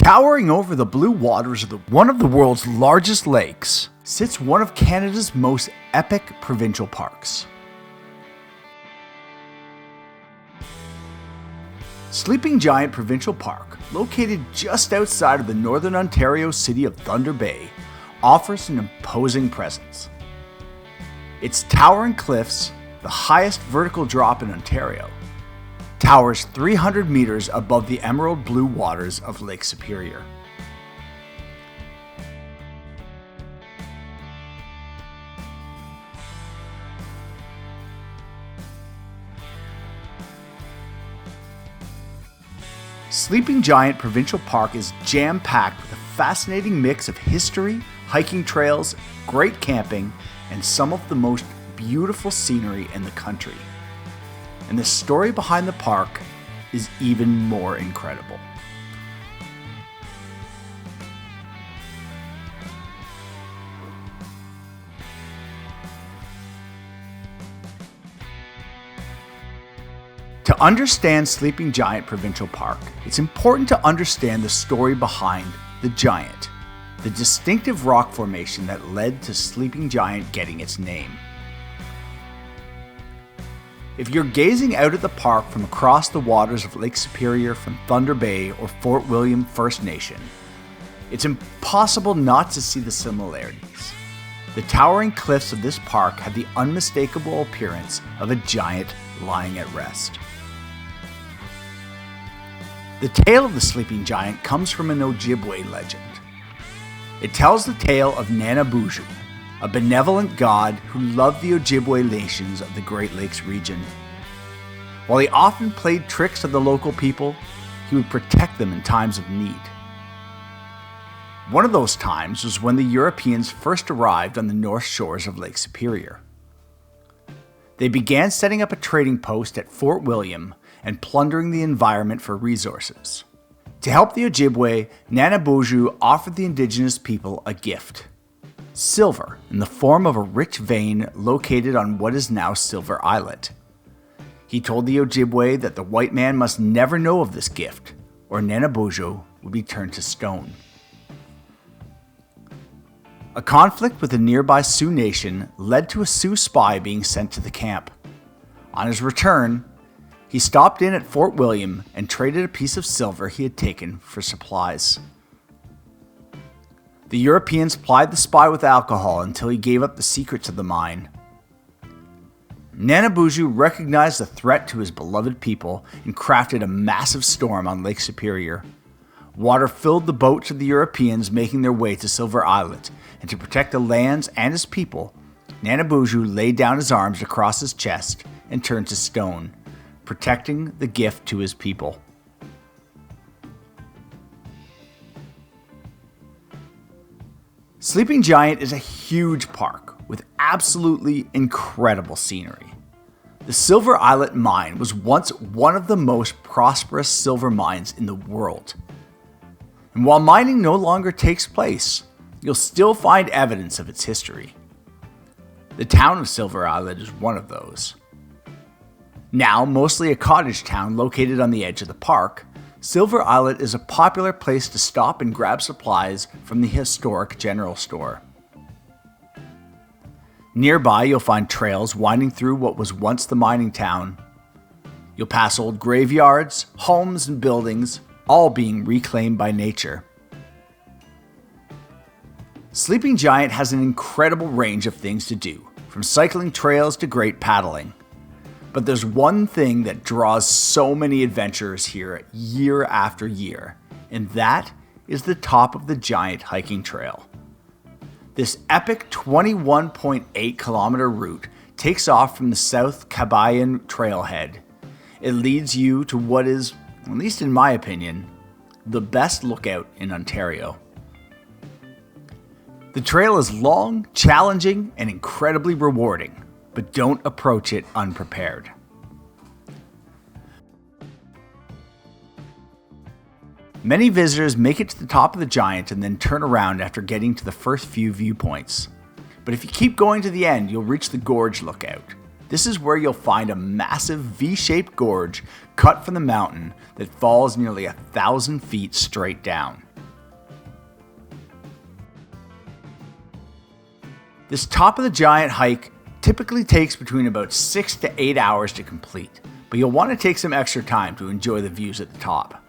Towering over the blue waters of one of the world's largest lakes sits one of Canada's most epic provincial parks. Sleeping Giant Provincial Park, located just outside of the northern Ontario city of Thunder Bay, offers an imposing presence. Its towering cliffs, the highest vertical drop in Ontario, towers 300 meters above the emerald blue waters of Lake Superior. Sleeping Giant Provincial Park is jam-packed with a fascinating mix of history, hiking trails, great camping, and some of the most beautiful scenery in the country. And the story behind the park is even more incredible. To understand Sleeping Giant Provincial Park, it's important to understand the story behind the Giant, the distinctive rock formation that led to Sleeping Giant getting its name. If you're gazing out at the park from across the waters of Lake Superior from Thunder Bay or Fort William First Nation, it's impossible not to see the similarities. The towering cliffs of this park have the unmistakable appearance of a giant lying at rest. The tale of the Sleeping Giant comes from an Ojibwe legend. It tells the tale of Nana Buju, a benevolent god who loved the Ojibwe nations of the Great Lakes region. While he often played tricks on the local people, he would protect them in times of need. One of those times was when the Europeans first arrived on the north shores of Lake Superior. They began setting up a trading post at Fort William and plundering the environment for resources. To help the Ojibwe, Nana Buju offered the indigenous people a gift: silver in the form of a rich vein located on what is now Silver Islet. He told the Ojibwe that the white man must never know of this gift, or Nana Buju would be turned to stone. A conflict with the nearby Sioux Nation led to a Sioux spy being sent to the camp. On his return, he stopped in at Fort William and traded a piece of silver he had taken for supplies. The Europeans plied the spy with alcohol until he gave up the secrets of the mine. Nana Buju recognized the threat to his beloved people and crafted a massive storm on Lake Superior. Water filled the boats of the Europeans making their way to Silver Islet, and to protect the lands and his people, Nana Buju laid down his arms across his chest and turned to stone, protecting the gift to his people. Sleeping Giant is a huge park with absolutely incredible scenery. The Silver Islet mine was once one of the most prosperous silver mines in the world. And while mining no longer takes place, you'll still find evidence of its history. The town of Silver Islet is one of those. Now mostly a cottage town located on the edge of the park, Silver Islet is a popular place to stop and grab supplies from the historic general store. Nearby, you'll find trails winding through what was once the mining town. You'll pass old graveyards, homes, and buildings, all being reclaimed by nature. Sleeping Giant has an incredible range of things to do, from cycling trails to great paddling. But there's one thing that draws so many adventurers here year after year, and that is the top of the Giant hiking trail. This epic 21.8 kilometer route takes off from the South Kabayan trailhead. It leads you to what is, at least in my opinion, the best lookout in Ontario. The trail is long, challenging, and incredibly rewarding, but don't approach it unprepared. Many visitors make it to the top of the Giant and then turn around after getting to the first few viewpoints. But if you keep going to the end, you'll reach the Gorge Lookout. This is where you'll find a massive V-shaped gorge cut from the mountain that falls nearly 1,000 feet straight down. This top of the Giant hike typically takes between about 6 to 8 hours to complete, but you'll want to take some extra time to enjoy the views at the top.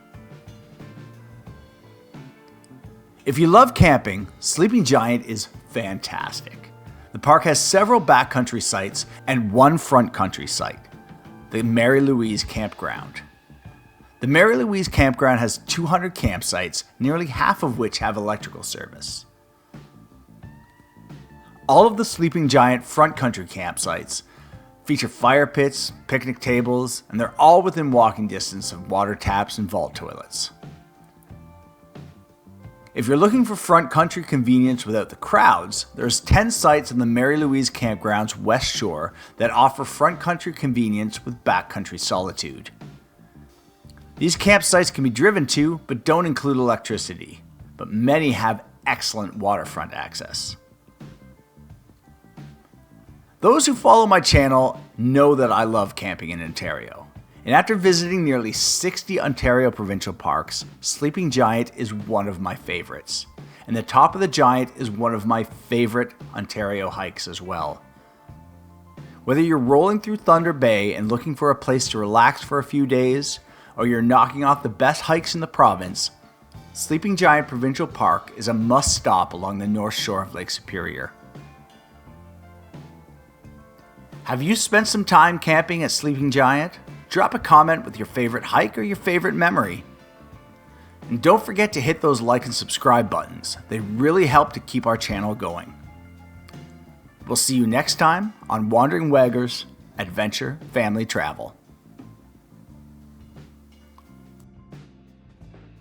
If you love camping, Sleeping Giant is fantastic. The park has several backcountry sites and one front country site, the Mary Louise Campground. The Mary Louise Campground has 200 campsites, nearly half of which have electrical service. All of the Sleeping Giant front country campsites feature fire pits, picnic tables, and they're all within walking distance of water taps and vault toilets. If you're looking for front country convenience without the crowds, there's 10 sites on the Mary Louise Campground's west shore that offer front country convenience with backcountry solitude. These campsites can be driven to, but don't include electricity, but many have excellent waterfront access. Those who follow my channel know that I love camping in Ontario. And after visiting nearly 60 Ontario provincial parks, Sleeping Giant is one of my favorites. And the top of the Giant is one of my favorite Ontario hikes as well. Whether you're rolling through Thunder Bay and looking for a place to relax for a few days, or you're knocking off the best hikes in the province, Sleeping Giant Provincial Park is a must-stop along the north shore of Lake Superior. Have you spent some time camping at Sleeping Giant? Drop a comment with your favorite hike or your favorite memory. And don't forget to hit those like and subscribe buttons. They really help to keep our channel going. We'll see you next time on Wandering Waggers Adventure Family Travel.